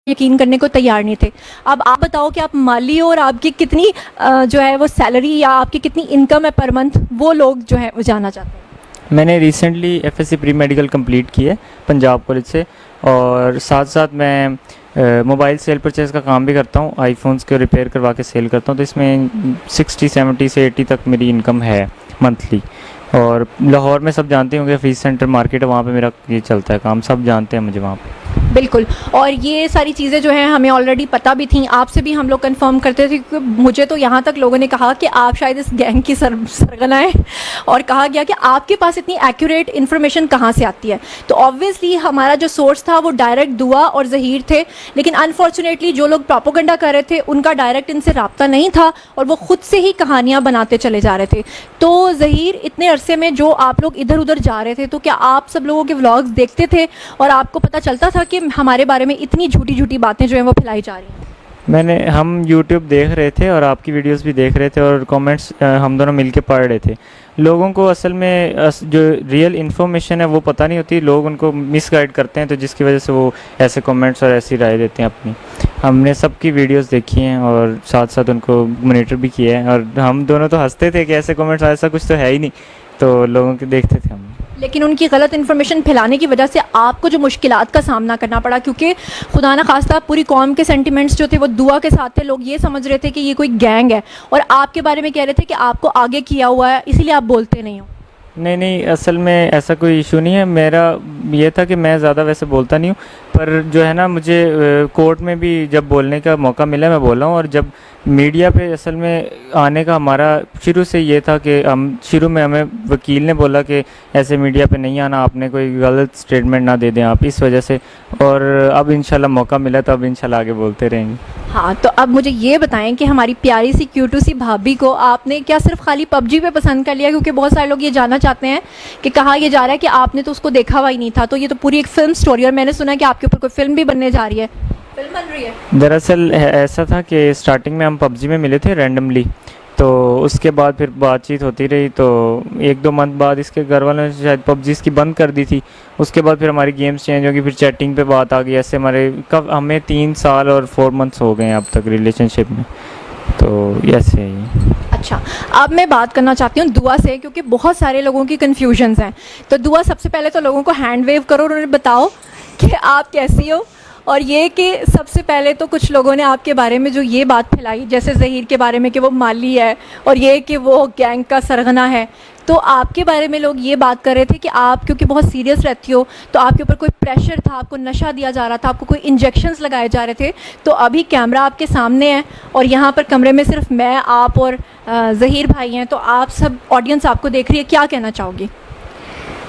یقین کرنے کو تیار نہیں تھے. اب آپ بتاؤ کہ آپ مالی ہو اور آپ کی کتنی جو ہے وہ سیلری یا آپ کی کتنی انکم ہے پر منتھ, وہ لوگ جو ہے وہ جاننا چاہتے ہیں. میں نے recently F S C pre medical complete کی ہے پنجاب کالج سے, اور ساتھ ساتھ میں موبائل سیل پرچیز کا کام بھی کرتا ہوں, آئی فونس کے ریپیئر کروا کے سیل کرتا ہوں. تو اس میں 60-70 سے 80 تک میری انکم ہے منتھلی. اور لاہور میں سب جانتے ہوں گے فیس سینٹر مارکیٹ ہے, وہاں پہ میرا یہ چلتا ہے کام, سب جانتے ہیں مجھے وہاں پہ. بالکل, اور یہ ساری چیزیں جو ہیں ہمیں آلریڈی پتہ بھی تھیں, آپ سے بھی ہم لوگ کنفرم کرتے تھے, کیونکہ مجھے تو یہاں تک لوگوں نے کہا کہ آپ شاید اس گینگ کی سرغنہ ہیں, اور کہا گیا کہ آپ کے پاس اتنی ایکوریٹ انفارمیشن کہاں سے آتی ہے. تو آبویسلی ہمارا جو سورس تھا وہ ڈائریکٹ دعا اور ظہیر تھے, لیکن انفارچونیٹلی جو لوگ پروپیگنڈا کر رہے تھے ان کا ڈائریکٹ ان سے رابطہ نہیں تھا, اور وہ خود سے ہی کہانیاں بناتے چلے جا رہے تھے. تو ظہیر, اتنے عرصے میں جو آپ لوگ ادھر ادھر جا رہے تھے, تو کیا آپ سب لوگوں کے ولاگز دیکھتے تھے اور آپ کو پتہ چلتا تھا کہ ہمارے بارے میں اتنی جھوٹی باتیں جو ہیں وہ پھیلائی جا رہی ہیں؟ ہم یوٹیوب دیکھ رہے تھے اور آپ کی ویڈیوز بھی دیکھ رہے تھے, اور کامنٹس ہم دونوں مل کے پڑھ رہے تھے. لوگوں کو اصل میں جو ریئل انفارمیشن ہے وہ پتہ نہیں ہوتی, لوگ ان کو مس گائیڈ کرتے ہیں, تو جس کی وجہ سے وہ ایسے کامنٹس اور ایسی رائے دیتے ہیں اپنی. ہم نے سب کی ویڈیوز دیکھی ہیں اور ساتھ ساتھ ان کو مانیٹر بھی کیا ہے, اور ہم دونوں تو ہنستے تھے کہ ایسے کامنٹس ایسا کچھ تو ہے ہی نہیں, تو لوگوں کے دیکھتے تھے ہم. لیکن ان کی غلط انفارمیشن پھیلانے کی وجہ سے آپ کو جو مشکلات کا سامنا کرنا پڑا, کیونکہ خدا نہ خواستہ پوری قوم کے سینٹیمنٹس جو تھے وہ دعا کے ساتھ تھے. لوگ یہ سمجھ رہے تھے کہ یہ کوئی گینگ ہے, اور آپ کے بارے میں کہہ رہے تھے کہ آپ کو آگے کیا ہوا ہے, اسی لیے آپ بولتے نہیں ہو. نہیں, اصل میں ایسا کوئی ایشو نہیں ہے. میرا یہ تھا کہ میں زیادہ ویسے بولتا نہیں ہوں, پر جو ہے نا مجھے کورٹ میں بھی جب بولنے کا موقع ملا میں بولا ہوں. اور جب میڈیا پہ اصل میں آنے کا ہمارا شروع سے یہ تھا کہ شروع میں ہمیں وکیل نے بولا کہ ایسے میڈیا پہ نہیں آنا, آپ نے کوئی غلط اسٹیٹمنٹ نہ دے دیں آپ, اس وجہ سے. اور اب انشاءاللہ موقع ملا تو اب انشاءاللہ آگے بولتے رہیں گے. ہاں, تو اب مجھے یہ بتائیں کہ ہماری پیاری سی کیوٹو سی بھابھی کو آپ نے کیا صرف خالی پب جی پہ پسند کر لیا؟ کیونکہ بہت سارے لوگ یہ جاننا چاہتے ہیں کہ کہا یہ جا رہا ہے کہ آپ نے تو اس کو دیکھا ہوا ہی نہیں تھا, تو یہ تو پوری ایک فلم سٹوری, اور میں نے سنا کہ آپ کے اوپر کوئی فلم بھی بننے جا رہی ہے. فلم بن رہی ہے؟ دراصل ایسا تھا کہ اسٹارٹنگ میں ہم پب جی میں ملے تھے رینڈملی, تو اس کے بعد پھر بات چیت ہوتی رہی, تو 1-2 منتھ بعد اس کے گھر والوں نے شاید پب جی اس کی بند کر دی تھی. اس کے بعد پھر ہماری گیمز چینج ہوگی, پھر چیٹنگ پہ بات آ گئی. ایسے ہمیں 3 سال اور 4 منتھس ہو گئے ہیں اب تک ریلیشن شپ میں, تو ایسے ہی. اچھا, اب میں بات کرنا چاہتی ہوں دعا سے, کیونکہ بہت سارے لوگوں کی کنفیوژنز ہیں. تو دعا, سب سے پہلے تو لوگوں کو ہینڈ ویو کرو اور انہیں بتاؤ کہ آپ کیسی ہو. اور یہ کہ سب سے پہلے تو کچھ لوگوں نے آپ کے بارے میں جو یہ بات پھیلائی, جیسے ظہیر کے بارے میں کہ وہ مالی ہے, اور یہ کہ وہ گینگ کا سرغنہ ہے, تو آپ کے بارے میں لوگ یہ بات کر رہے تھے کہ آپ کیونکہ بہت سیریس رہتی ہو تو آپ کے اوپر کوئی پریشر تھا, آپ کو نشہ دیا جا رہا تھا, آپ کو کوئی انجیکشنز لگائے جا رہے تھے. تو ابھی کیمرہ آپ کے سامنے ہے, اور یہاں پر کمرے میں صرف میں, آپ اور ظہیر بھائی ہیں, تو آپ سب آڈینس آپ کو دیکھ رہی ہے, کیا کہنا چاہو گی؟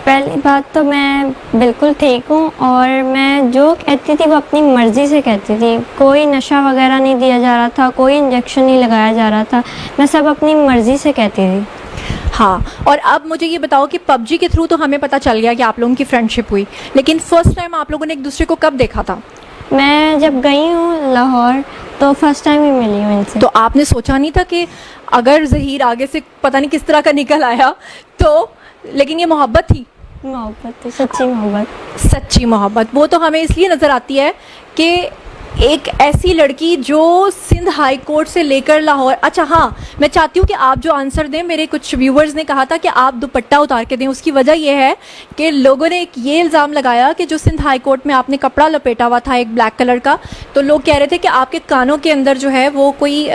پہلی بات تو میں بالکل ٹھیک ہوں, اور میں جو کہتی تھی وہ اپنی مرضی سے کہتی تھی. کوئی نشہ وغیرہ نہیں دیا جا رہا تھا, کوئی انجیکشن نہیں لگایا جا رہا تھا, میں سب اپنی مرضی سے کہتی تھی. ہاں, اور اب مجھے یہ بتاؤ کہ پب جی کے تھرو تو ہمیں پتہ چل گیا کہ آپ لوگوں کی فرینڈ شپ ہوئی, لیکن فرسٹ ٹائم آپ لوگوں نے ایک دوسرے کو کب دیکھا تھا؟ میں جب گئی ہوں لاہور تو فرسٹ ٹائم ہی ملی ہوں ان سے. تو آپ نے سوچا نہیں تھا کہ اگر ظہیر آگے سے پتہ نہیں کس طرح کا نکل آیا تو, لیکن یہ محبت تھی؟ محبت تھی, سچی محبت. سچی محبت وہ تو ہمیں اس لیے نظر آتی ہے کہ ایک ایسی لڑکی جو سندھ ہائی کورٹ سے لے کر لاہور. اچھا ہاں, میں چاہتی ہوں کہ آپ جو آنسر دیں, میرے کچھ ویورز نے کہا تھا کہ آپ دوپٹہ اتار کے دیں. اس کی وجہ یہ ہے کہ لوگوں نے ایک یہ الزام لگایا کہ جو سندھ ہائی کورٹ میں آپ نے کپڑا لپیٹا ہوا تھا ایک بلیک کلر کا, تو لوگ کہہ رہے تھے کہ آپ کے کانوں کے اندر جو ہے وہ کوئی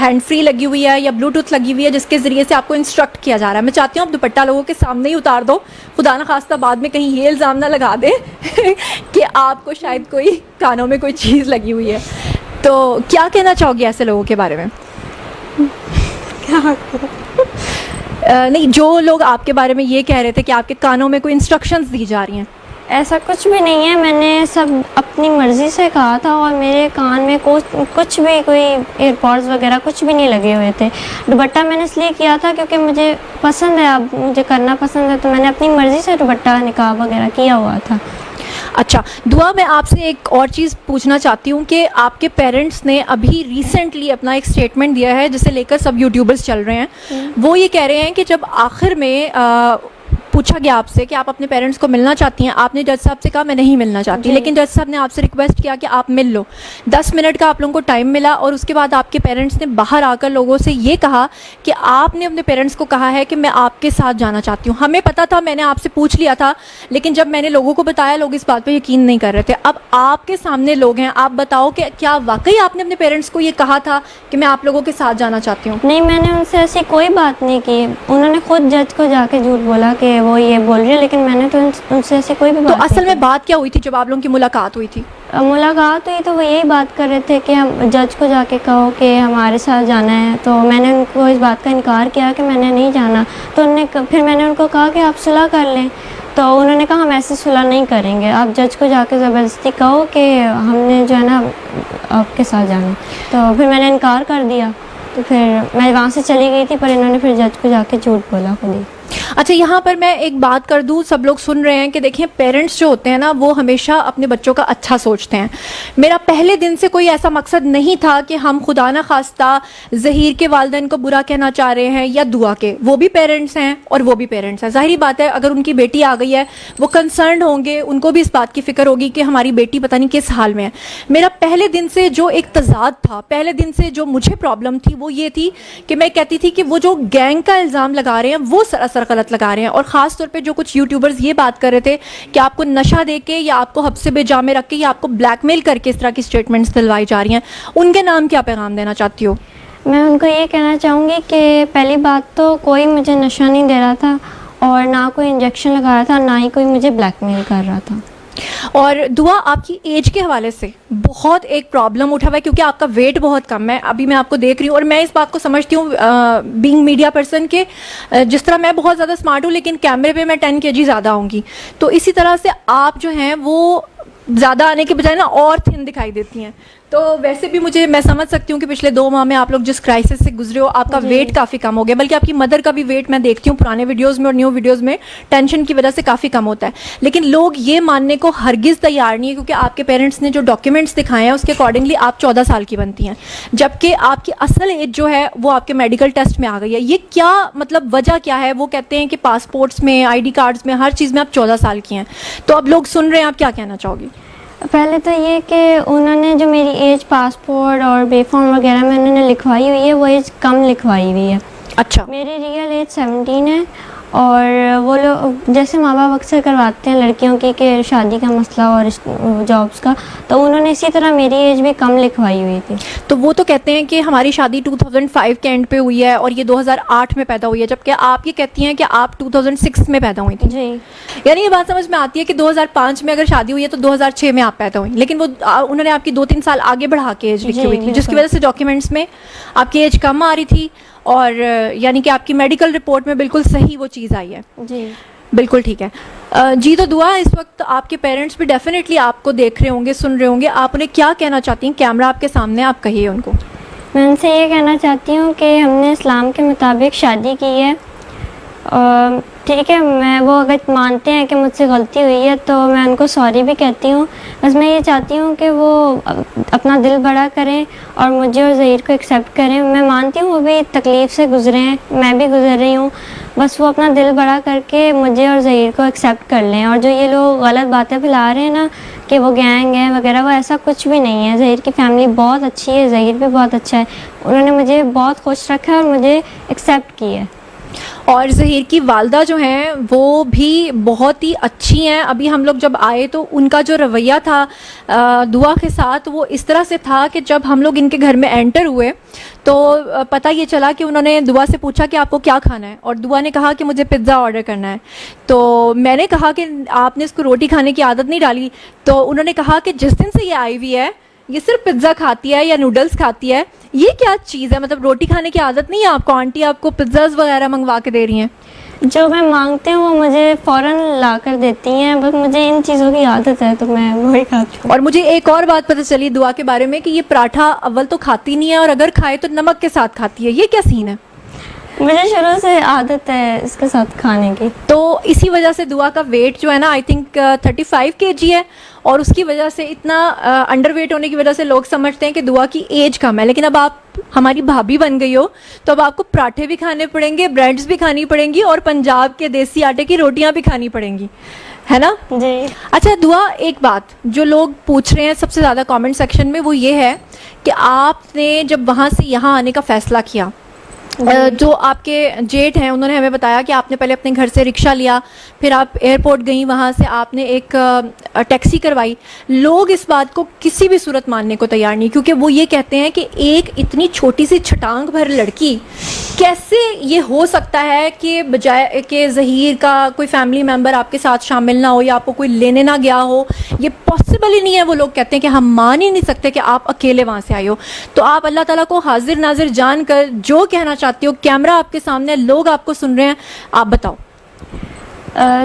ہینڈ فری لگی ہوئی ہے یا بلوٹوتھ لگی ہوئی ہے, جس کے ذریعے سے آپ کو انسٹرکٹ کیا جا رہا ہے. میں چاہتی ہوں آپ دوپٹہ لوگوں کے سامنے ہی اتار دو, خدا نہ خواستہ بعد میں کہیں یہ الزام نہ لگا دیں کہ آپ کو شاید کوئی کانوں میں کوئی چیز لگی ہوئی ہے. تو کیا کہنا چاہو گی ایسے لوگوں کے بارے میں؟ نہیں, جو لوگ آپ کے بارے میں یہ کہہ رہے تھے کہ آپ کے کانوں میں کوئی انسٹرکشنز دی جا رہی ہیں. ایسا کچھ بھی نہیں ہے, میں نے سب اپنی مرضی سے کہا تھا, اور میرے کان میں کچھ بھی کوئی ایئر پوڈز وغیرہ کچھ بھی نہیں لگے ہوئے تھے. دوپٹہ میں نے اس لیے کیا تھا کیونکہ مجھے پسند ہے, اب مجھے کرنا پسند ہے, تو میں نے اپنی مرضی سے دوپٹہ نقاب وغیرہ کیا ہوا تھا. اچھا دعا, میں آپ سے ایک اور چیز پوچھنا چاہتی ہوں کہ آپ کے پیرنٹس نے ابھی ریسنٹلی اپنا ایک اسٹیٹمنٹ دیا ہے جسے لے کر سب یوٹیوبرز چل رہے ہیں. وہ یہ کہہ رہے ہیں کہ جب آخر میں پوچھا گیا آپ سے کہ آپ اپنے پیرنٹس کو ملنا چاہتی ہیں, آپ نے جج صاحب سے کہا میں نہیں ملنا چاہتی, لیکن جج صاحب نے آپ سے ریکویسٹ کیا کہ آپ مل لو. 10 منٹ کا آپ لوگوں کو ٹائم ملا, اور اس کے بعد آپ کے پیرنٹس نے باہر آ کر لوگوں سے یہ کہا کہ آپ نے اپنے پیرنٹس کو کہا ہے کہ میں آپ کے ساتھ جانا چاہتی ہوں. ہمیں پتا تھا, میں نے آپ سے پوچھ لیا تھا, لیکن جب میں نے لوگوں کو بتایا لوگ اس بات پہ یقین نہیں کر رہے تھے. اب آپ کے سامنے لوگ ہیں, آپ بتاؤ کہ کیا واقعی آپ نے اپنے پیرنٹس کو یہ کہا تھا کہ میں آپ لوگوں کے ساتھ جانا چاہتی ہوں؟ نہیں, میں نے ان سے ایسی کوئی بات نہیں کی. انہوں نے خود جج کو جا کے جھوٹ بولا کہ وہ یہ بول رہی ہے, لیکن میں نے تو ان سے ایسی کوئی بھی بات تو اصل نہیں میں بات کیا ہوئی تھی جب آپ لوگوں کی ملاقات ہوئی تھی؟ ملاقات ہوئی تو وہ یہی بات کر رہے تھے کہ ہم جج کو جا کے کہو کہ ہمارے ساتھ جانا ہے. تو میں نے ان کو اس بات کا انکار کیا کہ میں نے نہیں جانا. تو پھر میں نے ان کو کہا کہ آپ صلح کر لیں. تو انہوں نے کہا ہم ایسے صلح نہیں کریں گے, آپ جج کو جا کے زبردستی کہو کہ ہم نے جو ہے نا آپ کے ساتھ جانا. تو پھر میں نے انکار کر دیا. تو پھر میں وہاں سے چلی گئی تھی, پر انہوں نے پھر جج کو جا کے جھوٹ بولا خود ہی. اچھا, یہاں پر میں ایک بات کر دوں, سب لوگ سن رہے ہیں کہ دیکھیں پیرنٹس جو ہوتے ہیں نا وہ ہمیشہ اپنے بچوں کا اچھا سوچتے ہیں. میرا پہلے دن سے کوئی ایسا مقصد نہیں تھا کہ ہم خدا نہ خواستہ ظہیر کے والدین کو برا کہنا چاہ رہے ہیں یا دعا کے. وہ بھی پیرنٹس ہیں اور وہ بھی پیرنٹس ہیں. ظاہری بات ہے اگر ان کی بیٹی آ گئی ہے وہ کنسرنڈ ہوں گے, ان کو بھی اس بات کی فکر ہوگی کہ ہماری بیٹی پتہ نہیں کس حال میں ہے. میرا پہلے دن سے جو ایک تضاد تھا, پہلے دن سے جو مجھے پرابلم تھی وہ یہ تھی کہ میں کہتی تھی کہ وہ جو گینگ کا الزام لگا رہے ہیں وہ سراسر غلط لگا رہے ہیں. اور خاص طور پہ جو کچھ یوٹیوبرز یہ بات کر رہے تھے کہ آپ کو نشہ دے کے یا آپ کو حبس بے جا میں رکھ کے یا آپ کو بلیک میل کر کے اس طرح کی سٹیٹمنٹس دلوائی جا رہی ہیں, ان کے نام کیا پیغام دینا چاہتی ہو؟ میں ان کو یہ کہنا چاہوں گی کہ پہلی بات تو کوئی مجھے نشہ نہیں دے رہا تھا, اور نہ کوئی انجیکشن لگا رہا تھا, نہ ہی کوئی مجھے بلیک میل کر رہا تھا. اور دعا, آپ کی ایج کے حوالے سے بہت ایک پرابلم اٹھا ہوا ہے کیونکہ آپ کا ویٹ بہت کم ہے. ابھی میں آپ کو دیکھ رہی ہوں اور میں اس بات کو سمجھتی ہوں بینگ میڈیا پرسن کہ جس طرح میں بہت زیادہ اسمارٹ ہوں لیکن کیمرے پہ میں 10 kg زیادہ ہوں گی, تو اسی طرح سے آپ جو ہیں وہ زیادہ آنے کے بجائے نا اور تھن دکھائی دیتی ہیں. تو ویسے بھی میں سمجھ سکتی ہوں کہ پچھلے 2 ماہ میں آپ لوگ جس کرائسس سے گزرے ہو, آپ کا ویٹ کافی کم ہو گیا, بلکہ آپ کی مدر کا بھی ویٹ میں دیکھتی ہوں پرانے ویڈیوز میں اور نیو ویڈیوز میں ٹینشن کی وجہ سے کافی کم ہوتا ہے. لیکن لوگ یہ ماننے کو ہرگز تیار نہیں ہے کیونکہ آپ کے پیرنٹس نے جو ڈاکیومنٹس دکھائے ہیں اس کے اکارڈنگلی آپ 14 سال کی بنتی ہیں, جبکہ آپ کی اصل ایج جو ہے وہ آپ کے میڈیکل ٹیسٹ میں آ گئی ہے. یہ کیا مطلب وجہ کیا ہے؟ وہ کہتے ہیں کہ پاسپورٹس میں, آئی ڈی کارڈز میں, ہر چیز میں آپ 14 سال کی ہیں. تو اب لوگ سن رہے ہیں, آپ کیا کہنا چاہو گی؟ پہلے تو یہ کہ انہوں نے جو میری ایج پاسپورٹ اور بے فارم وغیرہ میں انہوں نے لکھوائی ہوئی ہے وہ ایج کم لکھوائی ہوئی ہے. اچھا, میری ریئل ایج 17 ہے. اور وہ لوگ جیسے ماں باپ اکثر کرواتے ہیں لڑکیوں کی کہ شادی کا مسئلہ اور جابس کا, تو انہوں نے اسی طرح میری ایج بھی کم لکھوائی ہوئی تھی. تو وہ تو کہتے ہیں کہ ہماری شادی 2005 کے اینڈ پہ ہوئی ہے اور یہ 2008 میں پیدا ہوئی ہے, جبکہ آپ یہ کہتی ہیں کہ آپ 2006 میں پیدا ہوئی تھی. جی, یعنی یہ بات سمجھ میں آتی ہے کہ 2005 میں اگر شادی ہوئی ہے تو 2006 میں آپ پیدا ہوئی, لیکن وہ انہوں نے آپ کی 2-3 سال آگے بڑھا کے ایج لکھی ہوئی تھی, جس کی وجہ سے ڈاکیومنٹس میں آپ کی ایج کم آ رہی تھی, اور یعنی کہ آپ کی میڈیکل رپورٹ میں بالکل صحیح وہ چیز آئی ہے. جی بالکل ٹھیک ہے. جی, تو دعا, اس وقت آپ کے پیرنٹس بھی ڈیفینیٹلی آپ کو دیکھ رہے ہوں گے, سن رہے ہوں گے, آپ انہیں کیا کہنا چاہتی ہیں؟ کیمرہ آپ کے سامنے, آپ کہیے ان کو. میں ان سے یہ کہنا چاہتی ہوں کہ ہم نے اسلام کے مطابق شادی کی ہے. ٹھیک ہے, وہ اگر مانتے ہیں کہ مجھ سے غلطی ہوئی ہے تو میں ان کو سوری بھی کہتی ہوں. بس میں یہ چاہتی ہوں کہ وہ اپنا دل بڑا کریں اور مجھے اور ظہیر کو ایکسیپٹ کریں. میں مانتی ہوں وہ بھی تکلیف سے گزرے ہیں, میں بھی گزر رہی ہوں. بس وہ اپنا دل بڑا کر کے مجھے اور ظہیر کو ایکسیپٹ کر لیں. اور جو یہ لوگ غلط باتیں پھیلا رہے ہیں نا کہ وہ گینگ ہے وغیرہ, وہ ایسا کچھ بھی نہیں ہے. ظہیر کی فیملی بہت اچھی ہے, ظہیر بھی بہت اچھا ہے. انہوں نے مجھے بہت خوش رکھا ہے اور مجھے ایکسیپٹ کی ہے. اور ظہیر کی والدہ جو ہیں وہ بھی بہت ہی اچھی ہیں. ابھی ہم لوگ جب آئے تو ان کا جو رویہ تھا دعا کے ساتھ وہ اس طرح سے تھا کہ جب ہم لوگ ان کے گھر میں انٹر ہوئے تو پتہ یہ چلا کہ انہوں نے دعا سے پوچھا کہ آپ کو کیا کھانا ہے, اور دعا نے کہا کہ مجھے پزا آرڈر کرنا ہے. تو میں نے کہا کہ آپ نے اس کو روٹی کھانے کی عادت نہیں ڈالی. تو انہوں نے کہا کہ جس دن سے یہ آئی ہوئی ہے یہ صرف پزا کھاتی ہے یا نوڈلس کھاتی ہے. یہ کیا چیز ہے؟ مطلب روٹی کھانے کی عادت نہیں ہے آپ کو؟ آنٹی آپ کو پزاز وغیرہ منگوا کے دے رہی ہیں؟ جو میں مانگتی ہوں وہ مجھے فوراً لا کر دیتی ہیں, بس مجھے ان چیزوں کی عادت ہے تو میں وہی کھاتی ہوں. اور مجھے ایک اور بات پتہ چلی دعا کے بارے میں کہ یہ پراٹھا اول تو کھاتی نہیں ہے اور اگر کھائے تو نمک کے ساتھ کھاتی ہے. یہ کیا سین ہے؟ مجھے شروع سے عادت ہے اس کے ساتھ کھانے کی. تو اسی وجہ سے دعا کا ویٹ جو ہے نا آئی تھنک 35 kg ہے, اور اس کی وجہ سے اتنا انڈر ویٹ ہونے کی وجہ سے لوگ سمجھتے ہیں کہ دعا کی ایج کم ہے. لیکن اب آپ ہماری بھابھی بن گئی ہو تو اب آپ کو پراٹھے بھی کھانے پڑیں گے, بریڈز بھی کھانی پڑیں گی, اور پنجاب کے دیسی آٹے کی روٹیاں بھی کھانی پڑیں گی, ہے نا؟ جی. اچھا دعا, ایک بات جو لوگ پوچھ رہے ہیں سب سے زیادہ کامنٹ سیکشن میں وہ یہ ہے کہ آپ نے جب وہاں سے یہاں آنے کا فیصلہ کیا, جو آپ کے جیٹ ہیں انہوں نے ہمیں بتایا کہ آپ نے پہلے اپنے گھر سے رکشہ لیا, پھر آپ ایئرپورٹ گئیں, وہاں سے آپ نے ایک ٹیکسی کروائی. لوگ اس بات کو کسی بھی صورت ماننے کو تیار نہیں, کیونکہ وہ یہ کہتے ہیں کہ ایک اتنی چھوٹی سی چھٹانگ بھر لڑکی کیسے یہ ہو سکتا ہے کہ بجائے کہ ظہیر کا کوئی فیملی ممبر آپ کے ساتھ شامل نہ ہو یا آپ کو کوئی لینے نہ گیا ہو, یہ پاسبل ہی نہیں ہے. وہ لوگ کہتے ہیں کہ ہم مان ہی نہیں سکتے کہ آپ اکیلے وہاں سے آئے ہو. تو آپ اللہ تعالیٰ کو حاضر ناظر جان کر جو کہنا چاہتے ہو, کیمرہ آپ کے سامنے, لوگ آپ کو سن رہے ہیں, آپ بتاؤ.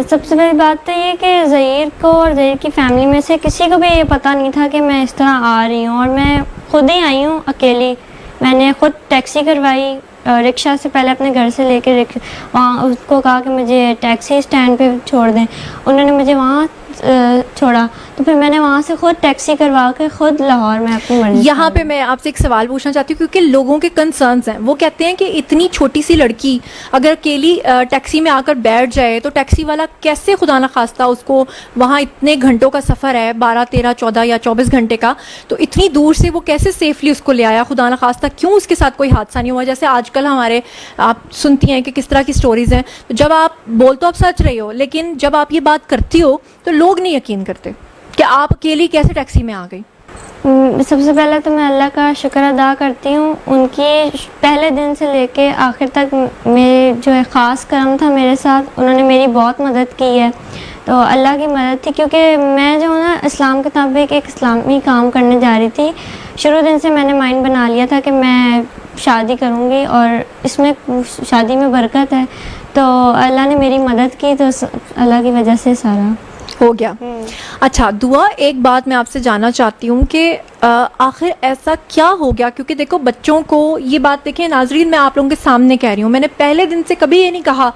سب سے بڑی بات تو یہ کہ ظہیر کو اور ظہیر کی فیملی میں سے کسی کو بھی یہ پتہ نہیں تھا کہ میں اس طرح آ رہی ہوں, اور میں خود ہی آئی ہوں اکیلی. میں نے خود ٹیکسی کروائی, رکشہ سے پہلے اپنے گھر سے لے کے وہاں اس کو کہا کہ مجھے ٹیکسی اسٹینڈ پہ چھوڑ دیں, انہوں نے مجھے وہاں چھوڑا, تو پھر میں نے وہاں سے خود ٹیکسی کروا کے خود لاہور میں اپنی مرضی. یہاں پہ میں آپ سے ایک سوال پوچھنا چاہتی ہوں, کیونکہ لوگوں کے کنسرنز ہیں. وہ کہتے ہیں کہ اتنی چھوٹی سی لڑکی اگر اکیلی ٹیکسی میں آ کر بیٹھ جائے تو ٹیکسی والا کیسے خدا نخواستہ اس کو, وہاں اتنے گھنٹوں کا سفر ہے, 12, 13, 14 یا 24 گھنٹے کا, تو اتنی دور سے وہ کیسے سیفلی اس کو لے آیا, خدا نخواستہ کیوں اس کے ساتھ کوئی حادثہ نہیں ہوا. جیسے آج کل ہمارے آپ سنتی ہیں کہ کس طرح کی سٹوریز ہیں. تو جب آپ بول تو آپ سچ رہے ہو, لیکن جب آپ یہ بات کرتی ہو تو لوگ نہیں یقین کرتے کہ آپ اکیلی کیسے ٹیکسی میں آ گئی. سب سے پہلے تو میں اللہ کا شکر ادا کرتی ہوں, ان کی پہلے دن سے لے کے آخر تک میرے جو ہے خاص کرم تھا میرے ساتھ, انہوں نے میری بہت مدد کی ہے. تو اللہ کی مدد تھی, کیونکہ میں جو نا اسلام کے مطابق ایک اسلامی کام کرنے جا رہی تھی. شروع دن سے میں نے مائنڈ بنا لیا تھا کہ میں شادی کروں گی اور اس میں شادی میں برکت ہے, تو اللہ نے میری مدد کی, تو اللہ کی وجہ سے سارا ہو گیا. اچھا دعا, ایک بات میں آپ سے جاننا چاہتی ہوں کہ آخر ایسا کیا ہو گیا, کیونکہ دیکھو بچوں کو یہ بات, دیکھیں ناظرین میں آپ لوگوں کے سامنے کہہ رہی ہوں, میں نے پہلے دن سے کبھی یہ نہیں کہا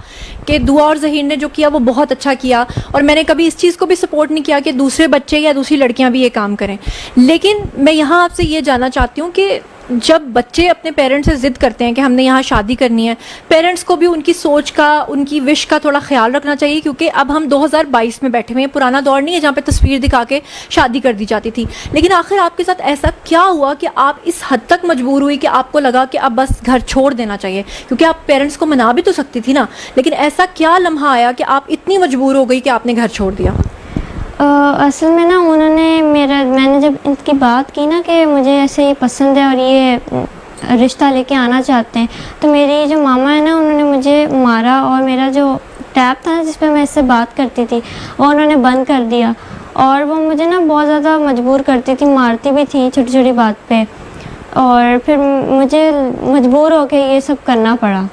کہ دعا اور ظہیر نے جو کیا وہ بہت اچھا کیا, اور میں نے کبھی اس چیز کو بھی سپورٹ نہیں کیا کہ دوسرے بچے یا دوسری لڑکیاں بھی یہ کام کریں. لیکن میں یہاں آپ سے یہ جاننا چاہتی ہوں کہ جب بچے اپنے پیرنٹس سے ضد کرتے ہیں کہ ہم نے یہاں شادی کرنی ہے, پیرنٹس کو بھی ان کی سوچ کا, ان کی وش کا تھوڑا خیال رکھنا چاہیے, کیونکہ اب ہم 2022 میں بیٹھے ہوئے ہیں, پرانا دور نہیں ہے جہاں پہ تصویر دکھا کے شادی کر دی جاتی تھی. لیکن آخر آپ کے ساتھ ایسا کیا ہوا کہ آپ اس حد تک مجبور ہوئی کہ آپ کو لگا کہ اب بس گھر چھوڑ دینا چاہیے, کیونکہ آپ پیرنٹس کو منا بھی تو سکتی تھی نا, لیکن ایسا کیا لمحہ آیا کہ آپ اتنی مجبور ہو گئی کہ آپ نے گھر چھوڑ دیا؟ اصل میں نا انہوں نے میں نے جب ان کی بات کی نا کہ مجھے ایسے یہ پسند ہے اور یہ رشتہ لے کے آنا چاہتے ہیں, تو میری جو ماما ہے نا انہوں نے مجھے مارا, اور میرا جو ٹیب تھا جس پہ میں اس سے بات کرتی تھی وہ انہوں نے بند کر دیا, اور وہ مجھے نا بہت زیادہ مجبور کرتی تھی, مارتی بھی تھی چھوٹی چھوٹی بات پہ, اور پھر مجھے مجبور ہو کے یہ سب کرنا پڑا.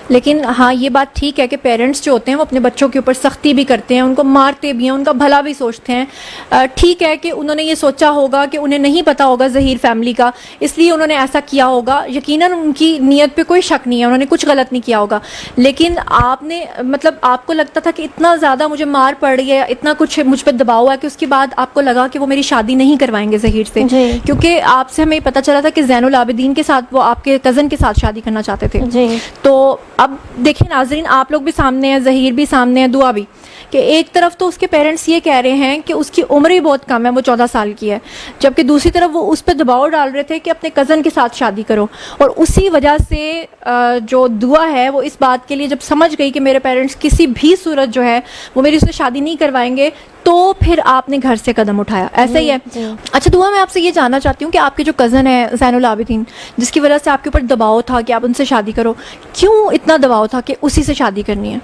لیکن ہاں یہ بات ٹھیک ہے کہ پیرنٹس جو ہوتے ہیں وہ اپنے بچوں کے اوپر سختی بھی کرتے ہیں, ان کو مارتے بھی ہیں, ان کا بھلا بھی سوچتے ہیں. ٹھیک ہے کہ انہوں نے یہ سوچا ہوگا کہ انہیں نہیں پتا ہوگا ظہیر فیملی کا, اس لیے انہوں نے ایسا کیا ہوگا. یقیناً ان کی نیت پہ کوئی شک نہیں ہے, انہوں نے کچھ غلط نہیں کیا ہوگا. لیکن آپ نے مطلب آپ کو لگتا تھا کہ اتنا زیادہ مجھے مار پڑ رہی ہے, اتنا کچھ مجھ پہ دباؤ ہے, کہ اس کے بعد آپ کو لگا کہ وہ میری شادی نہیں کروائیں گے ظہیر سے, کیونکہ آپ سے ہمیں پتہ چلا تھا کہ زین العابدین کے ساتھ وہ آپ کے کزن کے ساتھ شادی کرنا چاہتے تھے. تو اب دیکھیں ناظرین, آپ لوگ بھی سامنے ہیں, ظہیر بھی سامنے ہے, دعا بھی, کہ ایک طرف تو اس کے پیرنٹس یہ کہہ رہے ہیں کہ اس کی عمر ہی بہت کم ہے, وہ 14 سال کی ہے, جبکہ دوسری طرف وہ اس پہ دباؤ ڈال رہے تھے کہ اپنے کزن کے ساتھ شادی کرو. اور اسی وجہ سے جو دعا ہے وہ اس بات کے لیے جب سمجھ گئی کہ میرے پیرنٹس کسی بھی صورت جو ہے وہ میری اس سے شادی نہیں کروائیں گے, تو پھر آپ نے گھر سے قدم اٹھایا. ایسا ہی ہے. اچھا دعا, میں آپ سے یہ جاننا چاہتی ہوں کہ آپ کے جو کزن ہے زین العابدین, جس کی وجہ سے آپ کے اوپر دباؤ تھا کہ آپ ان سے شادی کرو, کیوں اتنا دباؤ تھا کہ اسی سے شادی کرنی ہے؟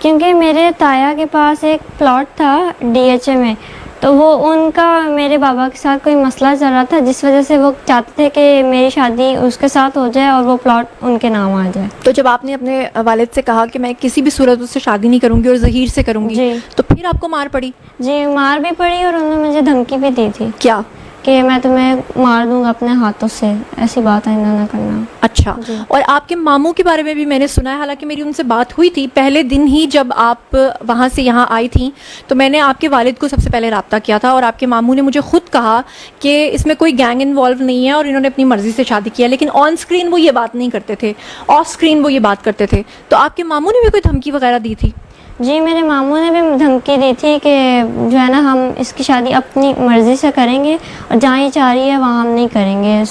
کیونکہ میرے تایا کے پاس ایک پلاٹ تھا DHA میں, تو وہ ان کا میرے بابا کے ساتھ کوئی مسئلہ چل رہا تھا, جس وجہ سے وہ چاہتے تھے کہ میری شادی اس کے ساتھ ہو جائے اور وہ پلاٹ ان کے نام آ جائے. تو جب آپ نے اپنے والد سے کہا کہ میں کسی بھی صورت اس سے شادی نہیں کروں گی اور ظہیر سے کروں گی, تو پھر آپ کو مار پڑی؟ جی مار بھی پڑی, اور انہوں نے مجھے دھمکی بھی دی تھی. کیا؟ کہ میں تمہیں مار دوں گا اپنے ہاتھوں سے, ایسی بات آئندہ نہ کرنا. اچھا اچھا جی. اور آپ کے ماموں کے بارے میں بھی میں نے سنا ہے, حالانکہ میری ان سے بات ہوئی تھی پہلے دن ہی جب آپ وہاں سے یہاں آئی تھیں, تو میں نے آپ کے والد کو سب سے پہلے رابطہ کیا تھا, اور آپ کے ماموں نے مجھے خود کہا کہ اس میں کوئی گینگ انوالو نہیں ہے اور انہوں نے اپنی مرضی سے شادی کیا, لیکن آن اسکرین وہ یہ بات نہیں کرتے تھے, آف اسکرین وہ یہ بات کرتے تھے. تو آپ کے ماموں نے بھی کوئی دھمکی وغیرہ دی تھی؟ جی میرے ماموں نے بھی دھمکی دی تھی کہ جو ہے نا ہم اس کی شادی اپنی مرضی سے کریں گے اور جہاں یہ چاہ رہی ہے وہاں ہم نہیں کریں گے.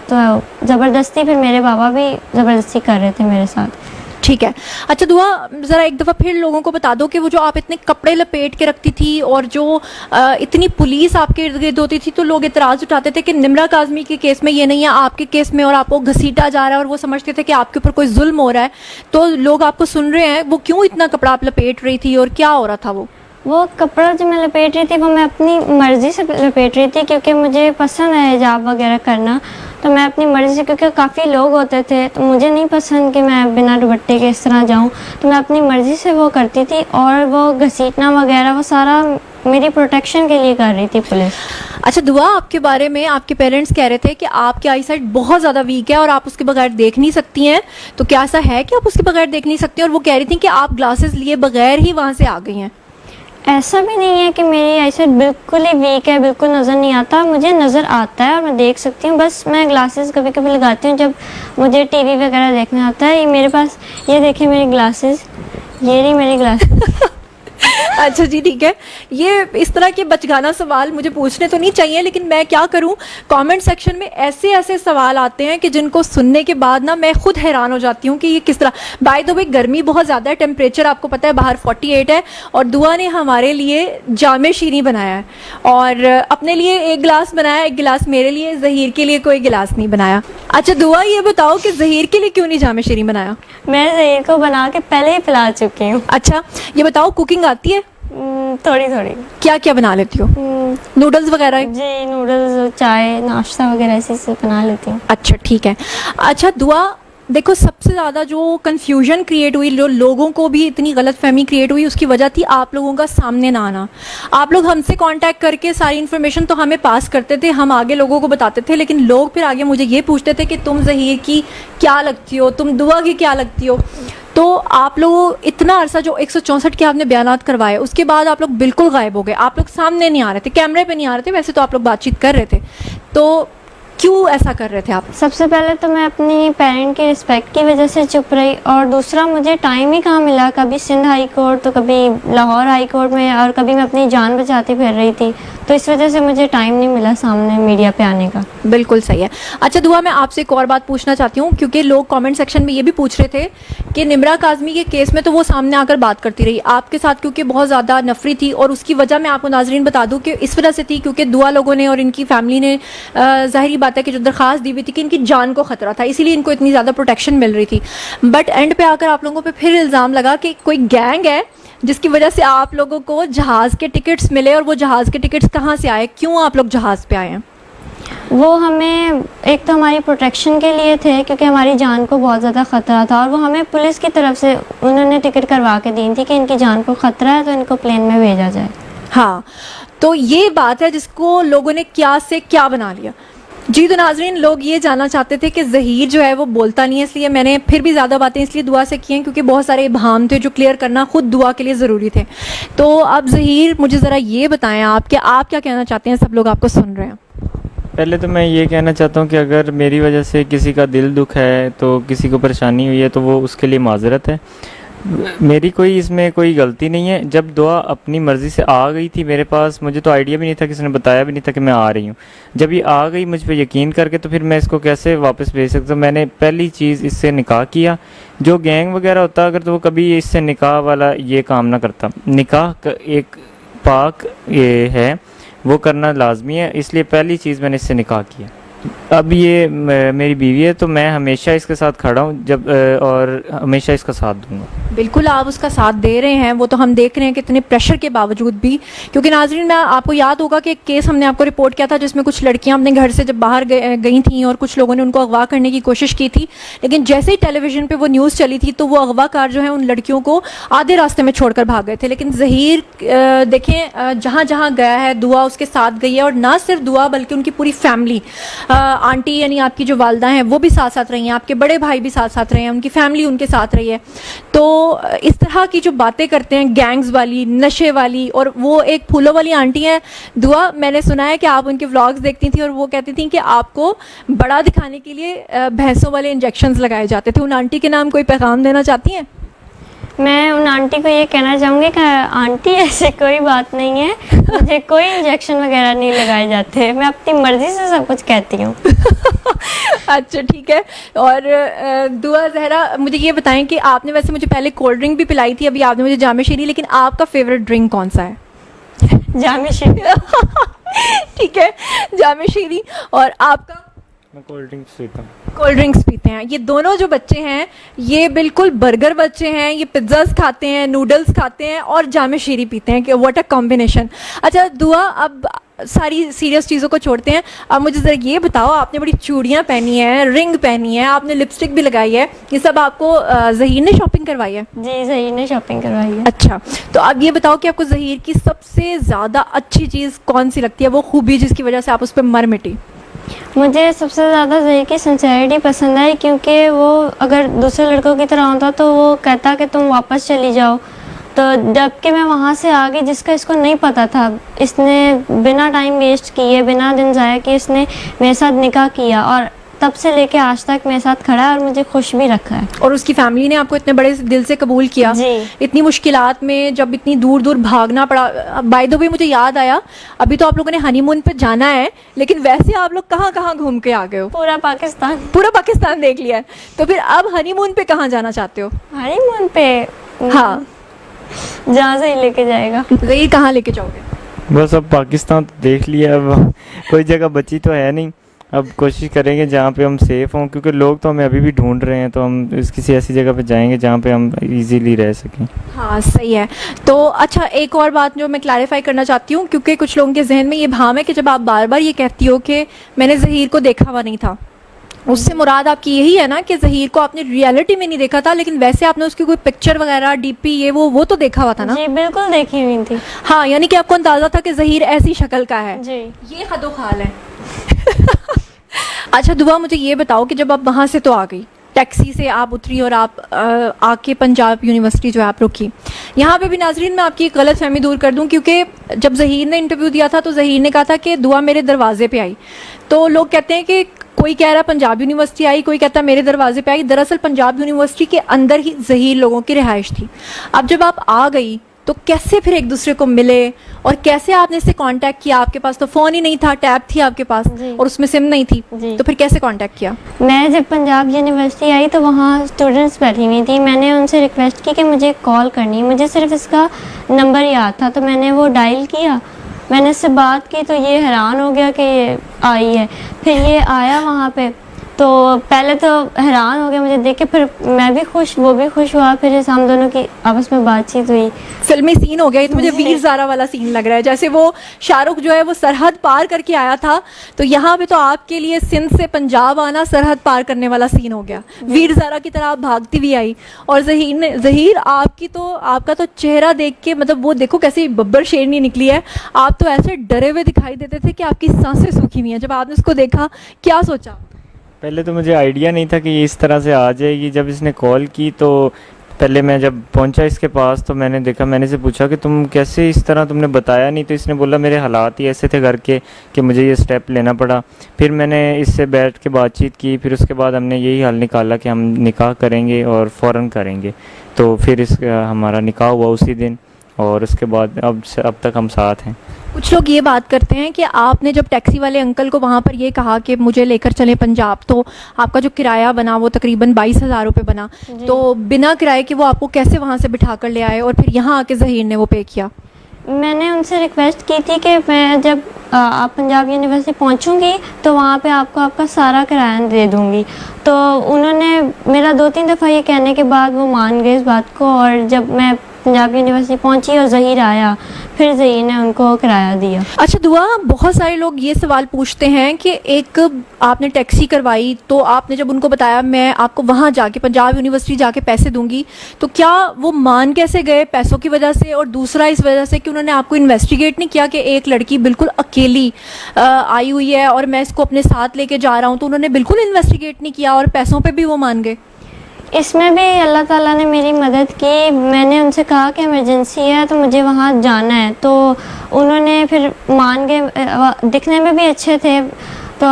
تو زبردستی پھر میرے بابا بھی زبردستی کر رہے تھے میرے ساتھ. ٹھیک ہے. اچھا دعا, ذرا ایک دفعہ پھر لوگوں کو بتا دو کہ وہ جو آپ اتنے کپڑے لپیٹ کے رکھتی تھی اور جو اتنی پولیس آپ کے ارد گرد ہوتی تھی, تو لوگ اعتراض اٹھاتے تھے کہ نمرا کاظمی کے کیس میں یہ نہیں ہے, آپ کے کیس میں اور آپ کو گھسیٹا جا رہا ہے, اور وہ سمجھتے تھے کہ آپ کے اوپر کوئی ظلم ہو رہا ہے. تو لوگ آپ کو سن رہے ہیں, وہ کیوں اتنا کپڑا آپ لپیٹ رہی تھی اور کیا ہو رہا تھا؟ وہ کپڑا جو میں لپیٹ رہی تھی وہ میں اپنی مرضی سے لپیٹ رہی تھی, کیونکہ مجھے پسند ہے حجاب وغیرہ کرنا, تو میں اپنی مرضی سے, کیونکہ کافی لوگ ہوتے تھے تو مجھے نہیں پسند کہ میں بنا دوپٹے کے اس طرح جاؤں, تو میں اپنی مرضی سے وہ کرتی تھی. اور وہ گھسیٹنا وغیرہ وہ سارا میری پروٹیکشن کے لیے کر رہی تھی پولیس. اچھا دعا, آپ کے بارے میں آپ کے پیرنٹس کہہ رہے تھے کہ آپ کی آئی سائٹ بہت زیادہ ویک ہے اور آپ اس کے بغیر دیکھ نہیں سکتی ہیں, تو کیا ایسا ہے کہ آپ اس کے بغیر دیکھ نہیں سکتی ہیں؟ اور وہ کہہ رہی تھیں کہ آپ گلاسز لیے بغیر ہی وہاں سے آ گئی ہیں. ایسا بھی نہیں ہے کہ میری آئی سائٹ بالکل ہی ویک ہے, بالکل نظر نہیں آتا, مجھے نظر آتا ہے اور میں دیکھ سکتی ہوں. بس میں گلاسز کبھی کبھی لگاتی ہوں جب مجھے ٹی وی وغیرہ دیکھنا ہوتا ہے. یہ میرے پاس, یہ دیکھیں میری گلاسز, یہ نہیں میری گلاسز. اچھا جی ٹھیک ہے. یہ اس طرح کے بچگانا سوال مجھے پوچھنے تو نہیں چاہیے, لیکن میں کیا کروں, کامنٹ سیکشن میں ایسے ایسے سوال آتے ہیں کہ جن کو سننے کے بعد نا میں خود حیران ہو جاتی ہوں کہ یہ کس طرح. بائی دا وے گرمی بہت زیادہ ہے, ٹیمپریچر آپ کو پتہ ہے باہر 48 ہے, اور دعا نے ہمارے لیے جامع شیریں بنایا ہے, اور اپنے لیے ایک گلاس بنایا, ایک گلاس میرے لیے, ظہیر کے لیے کوئی گلاس نہیں بنایا. اچھا دعا یہ بتاؤ کہ ظہیر کے لیے کیوں نہیں جامع شیریں بنایا؟ میں ظہیر کو بنا کے پہلے ہی پلا چکی ہوں. اچھا یہ بتاؤ کوکنگ آتی ہے؟ تھوڑی تھوڑی. کیا کیا بنا لیتی ہو؟ نوڈلز وغیرہ؟ جی نوڈلز, چائے, ناشتہ وغیرہ ایسی سے بنا لیتی ہوں. اچھا ٹھیک ہے. اچھا دعا دیکھو, سب سے زیادہ جو کنفیوژن کریٹ ہوئی, جو لوگوں کو بھی اتنی غلط فہمی کریٹ ہوئی, اس کی وجہ تھی آپ لوگوں کا سامنے نہ آنا. آپ لوگ ہم سے کانٹیکٹ کر کے ساری انفارمیشن تو ہمیں پاس کرتے تھے, ہم آگے لوگوں کو بتاتے تھے, لیکن لوگ پھر آگے مجھے یہ پوچھتے تھے کہ تم ظہیر کی کیا لگتی ہو, تم دعا کی کیا لگتی ہو. تو آپ لوگ اتنا عرصہ جو 164 کے آپ نے بیانات کروائے, اس کے بعد آپ لوگ بالکل غائب ہو گئے, آپ لوگ سامنے نہیں آ رہے تھے, کیمرے پہ نہیں آ رہے تھے. ویسے تو آپ لوگ بات چیت کر رہے تھے, تو کیوں ایسا کر رہے تھے آپ؟ سب سے پہلے تو میں اپنی پیرنٹ کی رسپیکٹ کی وجہ سے چپ رہی, اور دوسرا مجھے ٹائم ہی کہاں ملا, کبھی سندھ ہائی کورٹ تو کبھی لاہور ہائی کورٹ میں, اور کبھی میں اپنی جان بچاتی پھر رہی تھی, تو اس وجہ سے مجھے ٹائم نہیں ملا سامنے میڈیا پہ آنے کا. بالکل صحیح ہے. اچھا دعا, میں آپ سے ایک اور بات پوچھنا چاہتی ہوں, کیونکہ لوگ کامنٹ سیکشن میں یہ بھی پوچھ رہے تھے کہ نمرا کاظمی کے کیس میں تو وہ سامنے آ کر بات کرتی رہی, آپ کے ساتھ کیونکہ بہت زیادہ نفری تھی, اور اس کی وجہ میں آپ کو ناظرین بتا دوں کہ اس وجہ سے تھی کیونکہ دعا لوگوں نے اور ان کی فیملی نے ظاہری بات ہے کہ جو درخواست دی ہوئی تھی کہ ان کی جان کو خطرہ تھا, اسی لیے ان کو اتنی زیادہ پروٹیکشن مل رہی تھی. بٹ اینڈ پہ آ کر آپ لوگوں پہ پھر الزام لگا کہ کوئی گینگ ہے جس کی وجہ سے آپ لوگوں کو جہاز کے ٹکٹس ملے, اور وہ جہاز کے ٹکٹس کہاں سے آئے, کیوں آپ لوگ جہاز پہ آئے ہیں؟ وہ ہمیں ایک تو ہماری پروٹیکشن کے لیے تھے, کیونکہ ہماری جان کو بہت زیادہ خطرہ تھا, اور وہ ہمیں پولیس کی طرف سے انہوں نے ٹکٹ کروا کے دی تھی کہ ان کی جان کو خطرہ ہے تو ان کو پلین میں بھیجا جائے. ہاں تو یہ بات ہے جس کو لوگوں نے کیا سے کیا بنا لیا. جی تو ناظرین, لوگ یہ جاننا چاہتے تھے کہ ظہیر جو ہے وہ بولتا نہیں ہے, اس لیے میں نے پھر بھی زیادہ باتیں اس لیے دعا سے کی ہیں کیونکہ بہت سارے ابہام تھے جو کلیئر کرنا خود دعا کے لیے ضروری تھے. تو اب ظہیر مجھے ذرا یہ بتائیں آپ کہ آپ کیا کہنا چاہتے ہیں, سب لوگ آپ کو سن رہے ہیں. پہلے تو میں یہ کہنا چاہتا ہوں کہ اگر میری وجہ سے کسی کا دل دکھ ہے, تو کسی کو پریشانی ہوئی ہے, تو وہ اس کے لیے معذرت ہے. میری کوئی اس میں کوئی غلطی نہیں ہے. جب دعا اپنی مرضی سے آ گئی تھی میرے پاس, مجھے تو آئیڈیا بھی نہیں تھا, کسی نے بتایا بھی نہیں تھا کہ میں آ رہی ہوں. جب یہ آ گئی مجھ پہ یقین کر کے, تو پھر میں اس کو کیسے واپس بھیج سکتا ہوں. میں نے پہلی چیز اس سے نکاح کیا. جو گینگ وغیرہ ہوتا اگر, تو وہ کبھی اس سے نکاح والا یہ کام نہ کرتا. نکاح ایک پاک یہ ہے, وہ کرنا لازمی ہے, اس لیے پہلی چیز میں نے اس سے نکاح کیا. اب یہ میری بیوی ہے, تو میں ہمیشہ اس کے ساتھ کھڑا ہوں, اور ہمیشہ اس کا ساتھ دوں گا. بالکل آپ اس کا ساتھ دے رہے ہیں, وہ تو ہم دیکھ رہے ہیں کہ اتنے پریشر کے باوجود بھی, کیونکہ ناظرین میں آپ کو یاد ہوگا کہ ایک کیس ہم نے آپ کو رپورٹ کیا تھا جس میں کچھ لڑکیاں اپنے گھر سے جب باہر گئی تھیں اور کچھ لوگوں نے ان کو اغوا کرنے کی کوشش کی تھی, لیکن جیسے ہی ٹیلی ویژن پہ وہ نیوز چلی تھی تو وہ اغوا کار جو ہیں ان لڑکیوں کو آدھے راستے میں چھوڑ کر بھاگ گئے تھے. لیکن ظہیر دیکھیں جہاں جہاں گیا ہے دعا اس کے ساتھ گئی ہے, اور نہ صرف دعا بلکہ ان کی پوری فیملی, آنٹی یعنی آپ کی جو والدہ ہیں وہ بھی ساتھ ساتھ رہی ہیں, آپ کے بڑے بھائی بھی ساتھ ساتھ رہے ہیں, ان کی فیملی ان کے ساتھ رہی ہے. تو اس طرح کی جو باتیں کرتے ہیں گینگز والی, نشے والی, اور وہ ایک پھولوں والی آنٹی ہیں دعا, میں نے سنا ہے کہ آپ ان کے ولاگز دیکھتی تھیں اور وہ کہتی تھیں کہ آپ کو بڑا دکھانے کے لیے بھینسوں والے انجیکشنز لگائے جاتے تھے. ان آنٹی کے نام کوئی پیغام دینا چاہتی ہیں؟ میں ان آنٹی کو یہ کہنا چاہوں گی کہ آنٹی ایسے کوئی بات نہیں ہے, مجھے کوئی انجیکشن وغیرہ نہیں لگائے جاتے, میں اپنی مرضی سے سب کچھ کہتی ہوں. اچھا ٹھیک ہے. اور دعا زہرا مجھے یہ بتائیں کہ آپ نے ویسے مجھے پہلے کولڈ ڈرنک بھی پلائی تھی, ابھی آپ نے مجھے جامع شیریں, لیکن آپ کا فیوریٹ ڈرنک کون سا ہے؟ جامع شیریں. ٹھیک ہے, جامع شیریں. اور آپ کا؟ میں کولڈ ڈرنکس پیتا ہوں. کولڈ ڈرنکس پیتے ہیں. یہ دونوں جو بچے ہیں یہ بالکل برگر بچے ہیں, یہ پزاز کھاتے ہیں, نوڈلز کھاتے ہیں اور جامع شیریں پیتے ہیں, کہ واٹ اے کمبینیشن. اچھا دعا, اب ساری سیریس چیزوں کو چھوڑتے ہیں, اب مجھے ذرا یہ بتاؤ, آپ نے بڑی چوڑیاں پہنی ہیں, رنگ پہنی ہے, آپ نے لپسٹک بھی لگائی ہے, یہ سب آپ کو ظہیر نے شاپنگ کروائی ہے؟ جی ظہیر نے شاپنگ کروائی ہے. اچھا, تو اب یہ بتاؤ کہ آپ کو ظہیر کی سب سے زیادہ اچھی چیز کون سی لگتی ہے, وہ خوبی جس کی وجہ سے آپ اس پہ مر مٹی؟ مجھے سب سے زیادہ ظہیر کی سنسیئرٹی پسند ہے, کیونکہ وہ اگر دوسرے لڑکوں کی طرح ہوتا تو وہ کہتا کہ تم واپس چلی جاؤ, تو جب کہ میں وہاں سے آ گئی جس کا اس کو نہیں پتہ تھا, اس نے بنا ٹائم ویسٹ کیے, بنا دن ضائع کیے اس نے میرے ساتھ نکاح کیا, اور تب سے لے کے آج تک میرے ساتھ کھڑا ہے اور مجھے خوش بھی رکھا ہے. اور اس کی فیملی نے آپ کو اتنے بڑے دل سے قبول کیا. جی. اتنی مشکلات میں جب اتنی دور دور بھاگنا پڑا. بائی دا وے مجھے یاد آیا, ابھی تو آپ لوگوں نے ہنی مون پہ جانا ہے, لیکن ویسے آپ لوگ کہاں کہاں گھوم کے آ گئے ہو؟ پورا پاکستان. پورا پاکستان دیکھ لیا ہے. تو پھر اب ہنی مون پہ کہاں جانا چاہتے ہو؟ ہنی مون پہ ہاں, جہاں سے ہی لے کے جائے گا. ظہیر کہاں لے کے جاؤ گے؟ بس اب پاکستان تو دیکھ لیا, اب کوئی جگہ بچی تو ہے نہیں, اب کوشش کریں گے جہاں پہ ہم سیف ہوں, کیونکہ لوگ تو ہمیں ابھی بھی ڈھونڈ رہے ہیں, تو ہم کسی ایسی جگہ پہ جائیں گے جہاں پہ ہم ایزیلی رہ سکیں. ہاں صحیح ہے. تو اچھا ایک اور بات جو میں کلیریفائی کرنا چاہتی ہوں, کیونکہ کچھ لوگوں کے ذہن میں یہ بھام ہے کہ جب آپ بار بار یہ کہتی ہو کہ میں نے ظہیر کو دیکھا ہوا نہیں تھا, اس سے مراد آپ کی یہی ہے نا کہ ظہیر کو آپ نے ریئلٹی میں نہیں دیکھا تھا, لیکن ویسے آپ نے اس کی کوئی پکچر وغیرہ, ڈی پی, یہ وہ تو دیکھا ہوا تھا نا؟ جی بالکل دیکھی ہوئی تھی. ہاں, یعنی کہ آپ کو اندازہ تھا کہ ظہیر ایسی شکل کا ہے. جی. یہ حد و خال ہے. اچھا دعا, مجھے یہ بتاؤ کہ جب آپ وہاں سے تو آ گئی, ٹیکسی سے آپ اتری اور آپ آ کے پنجاب یونیورسٹی جو ہے آپ رکی, یہاں پہ بھی ناظرین میں آپ کی ایک غلط فہمی دور کر دوں, کیونکہ جب ظہیر نے انٹرویو دیا تھا تو ظہیر نے کہا تھا کہ دعا میرے دروازے پہ آئی, تو لوگ کہتے ہیں کہ کوئی کہہ رہا پنجاب یونیورسٹی آئی, کوئی کہتا ہے میرے دروازے پہ آئی. دراصل پنجاب یونیورسٹی کے اندر ہی ظہیر لوگوں کی رہائش تھی. اب جب آپ آ گئی تو کیسے پھر ایک دوسرے کو ملے, اور کیسے آپ نے اس سے کانٹیکٹ کیا؟ آپ کے پاس تو فون ہی نہیں تھا, ٹیب تھی آپ کے پاس, جی. اور اس میں سم نہیں تھی, جی. تو پھر کیسے کانٹیکٹ کیا؟ میں جب پنجاب یونیورسٹی آئی تو وہاں اسٹوڈنٹس بیٹھی ہوئی تھی, میں نے ان سے ریکویسٹ کی کہ مجھے کال کرنی, مجھے صرف اس کا نمبر یاد تھا, تو میں نے وہ ڈائل کیا, میں نے اس سے بات کی, تو یہ حیران ہو گیا کہ یہ آئی ہے. پھر یہ آیا وہاں پہ, تو پہلے تو حیران ہو گیا مجھے دیکھ کے, پھر میں بھی خوش, وہ بھی خوش ہوا, پھر ہم دونوں کی آپس میں بات چیت ہوئی. فلمی سین ہو گیا. یہ تو مجھے ویر زارا والا سین لگ رہا ہے, جیسے وہ شاہ رخ جو ہے وہ سرحد پار کر کے آیا تھا, تو یہاں پہ تو آپ کے لیے سندھ سے پنجاب آنا سرحد پار کرنے والا سین ہو گیا. ویر زارا کی طرح آپ بھاگتی ہوئی آئی, اور ظہیر آپ کا تو چہرہ دیکھ کے, مطلب وہ دیکھو کیسی ببر شیرنی نکلی ہے, آپ تو ایسے ڈرے ہوئے دکھائی دیتے تھے کہ آپ کی سانسیں سوکھی ہوئی ہیں. جب آپ نے اس کو دیکھا کیا سوچا؟ پہلے تو مجھے آئیڈیا نہیں تھا کہ یہ اس طرح سے آ جائے گی. جب اس نے کال کی تو پہلے میں جب پہنچا اس کے پاس تو میں نے دیکھا, میں نے اسے پوچھا کہ تم کیسے اس طرح, تم نے بتایا نہیں. تو اس نے بولا میرے حالات ہی ایسے تھے گھر کے کہ مجھے یہ سٹیپ لینا پڑا. پھر میں نے اس سے بیٹھ کے بات چیت کی, پھر اس کے بعد ہم نے یہی حل نکالا کہ ہم نکاح کریں گے اور فوراً کریں گے. تو پھر ہمارا نکاح ہوا اسی دن, اور اس کے بعد اب تک ہم ساتھ ہیں. کچھ لوگ یہ بات کرتے ہیں کہ آپ نے جب ٹیکسی والے انکل کو وہاں پر یہ کہا کہ مجھے لے کر چلیں پنجاب, تو آپ کا جو کرایہ بنا وہ تقریباً 22,000 روپے بنا, تو بنا کرائے کے وہ آپ کو کیسے وہاں سے بٹھا کر لے آئے, اور پھر یہاں آ کے ظہیر نے وہ پے کیا؟ میں نے ان سے ریکویسٹ کی تھی کہ میں جب آپ پنجاب یونیورسٹی پہنچوں گی تو وہاں پہ آپ کو آپ کا سارا کرایہ دے دوں گی. تو انہوں نے میرا 2-3 دفعہ یہ کہنے کے بعد وہ مان گئے اس بات کو, اور جب میں پنجاب یونیورسٹی پہنچی اور ظہیر آیا, پھر ظہیر نے ان کو کرایہ دیا. اچھا دعا, بہت سارے لوگ یہ سوال پوچھتے ہیں کہ ایک آپ نے ٹیکسی کروائی تو آپ نے جب ان کو بتایا میں آپ کو وہاں جا کے پنجاب یونیورسٹی جا کے پیسے دوں گی, تو کیا وہ مان کیسے گئے؟ پیسوں کی وجہ سے, اور دوسرا اس وجہ سے کہ انہوں نے آپ کو انویسٹیگیٹ نہیں کیا کہ ایک لڑکی بالکل اکیلی آئی ہوئی ہے اور میں اس کو اپنے ساتھ لے کے جا رہا ہوں, تو انہوں نے بالکل انویسٹیگیٹ نہیں کیا اور پیسوں پہ بھی وہ مان گئے؟ اس میں بھی اللہ تعالیٰ نے میری مدد کی. میں نے ان سے کہا کہ ایمرجنسی ہے تو مجھے وہاں جانا ہے, تو انہوں نے پھر مان گئے. دکھنے میں بھی اچھے تھے, تو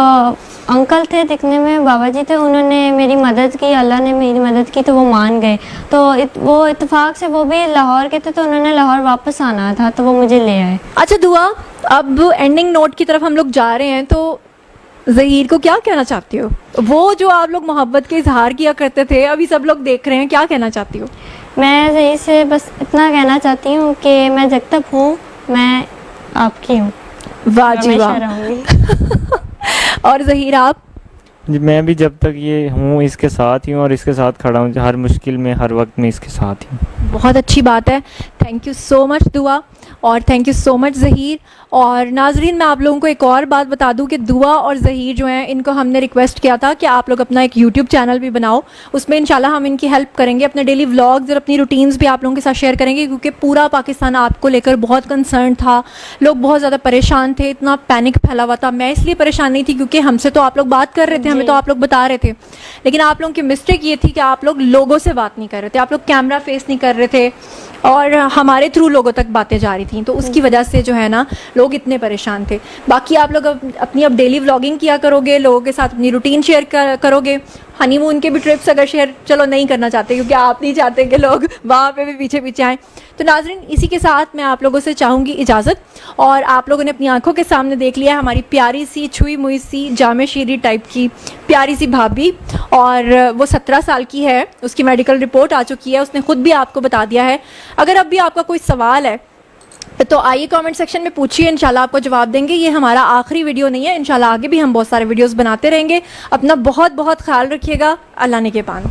انکل تھے دکھنے میں, بابا جی تھے, انہوں نے میری مدد کی, اللہ نے میری مدد کی, تو وہ مان گئے. تو وہ اتفاق سے وہ بھی لاہور کے تھے, تو انہوں نے لاہور واپس آنا تھا تو وہ مجھے لے آئے. اچھا دعا, اب اینڈنگ نوٹ کی طرف ہم لوگ جا رہے ہیں, تو ظہیر کو کیا کہنا چاہتی ہو؟ وہ جو آپ لوگ محبت کے اظہار کیا کرتے تھے, ابھی سب لوگ دیکھ رہے ہیں, کیا کہنا چاہتی ہو؟ میں ظہیر سے بس اتنا کہنا چاہتی ہوں کہ میں جب تک ہوں میں آپ کی ہوں, واہ جی ہمیشہ واہ. رہوں گی. اور ظہیر آپ؟ جی میں بھی جب تک یہ ہوں اس کے ساتھ ہی ہوں, اور اس کے ساتھ کھڑا ہوں, ہر مشکل میں ہر وقت میں اس کے ساتھ ہی ہوں. بہت اچھی بات ہے. تھینک یو سو مچ دعا, اور تھینک یو سو مچ ظہیر. اور ناظرین, میں آپ لوگوں کو ایک اور بات بتا دوں کہ دعا اور ظہیر جو ہیں, ان کو ہم نے ریکویسٹ کیا تھا کہ آپ لوگ اپنا ایک یوٹیوب چینل بھی بناؤ, اس میں انشاءاللہ ہم ان کی ہیلپ کریں گے, اپنے ڈیلی ولاگز اور اپنی روٹینز بھی آپ لوگوں کے ساتھ شیئر کریں گے, کیونکہ پورا پاکستان آپ کو لے کر بہت کنسرن تھا, لوگ بہت زیادہ پریشان تھے, اتنا پینک پھیلا ہوا تھا. میں اس لیے پریشان نہیں تھی کیونکہ ہم سے تو آپ لوگ بات کر رہے تھے, ہمیں تو آپ لوگ بتا رہے تھے, لیکن آپ لوگوں کی مسٹیک یہ تھی کہ آپ لوگ لوگوں سے بات نہیں کر رہے تھے, آپ لوگ کیمرہ فیس نہیں کر رہے تھے, اور ہمارے تھرو لوگوں تک باتیں جا رہی تھیں, تو اس کی وجہ سے جو ہے نا لوگ اتنے پریشان تھے. باقی آپ لوگ اپنی اب ڈیلی ولاگنگ کیا کرو گے, لوگوں کے ساتھ اپنی روٹین شیئر کرو گے. ہنی مون کے بھی ٹرپس اگر شیئر چلو نہیں کرنا چاہتے کیونکہ آپ نہیں چاہتے کہ لوگ وہاں پہ بھی پیچھے پیچھے آئیں. تو ناظرین, اسی کے ساتھ میں آپ لوگوں سے چاہوں گی اجازت, اور آپ لوگوں نے اپنی آنکھوں کے سامنے دیکھ لیا ہماری پیاری سی چھوئی موئی سی جامع شیری ٹائپ کی پیاری سی بھابھی, اور وہ 17 سال کی ہے, اس کی میڈیکل رپورٹ آ چکی ہے, اس نے خود بھی آپ کو بتا دیا ہے. اگر اب بھی آپ کا کوئی سوال ہے تو آئیے کامنٹ سیکشن میں پوچھیے, انشاءاللہ آپ کو جواب دیں گے. یہ ہمارا آخری ویڈیو نہیں ہے, انشاءاللہ آگے بھی ہم بہت سارے ویڈیوز بناتے رہیں گے. اپنا بہت بہت خیال رکھیے گا. اللہ نگہبان.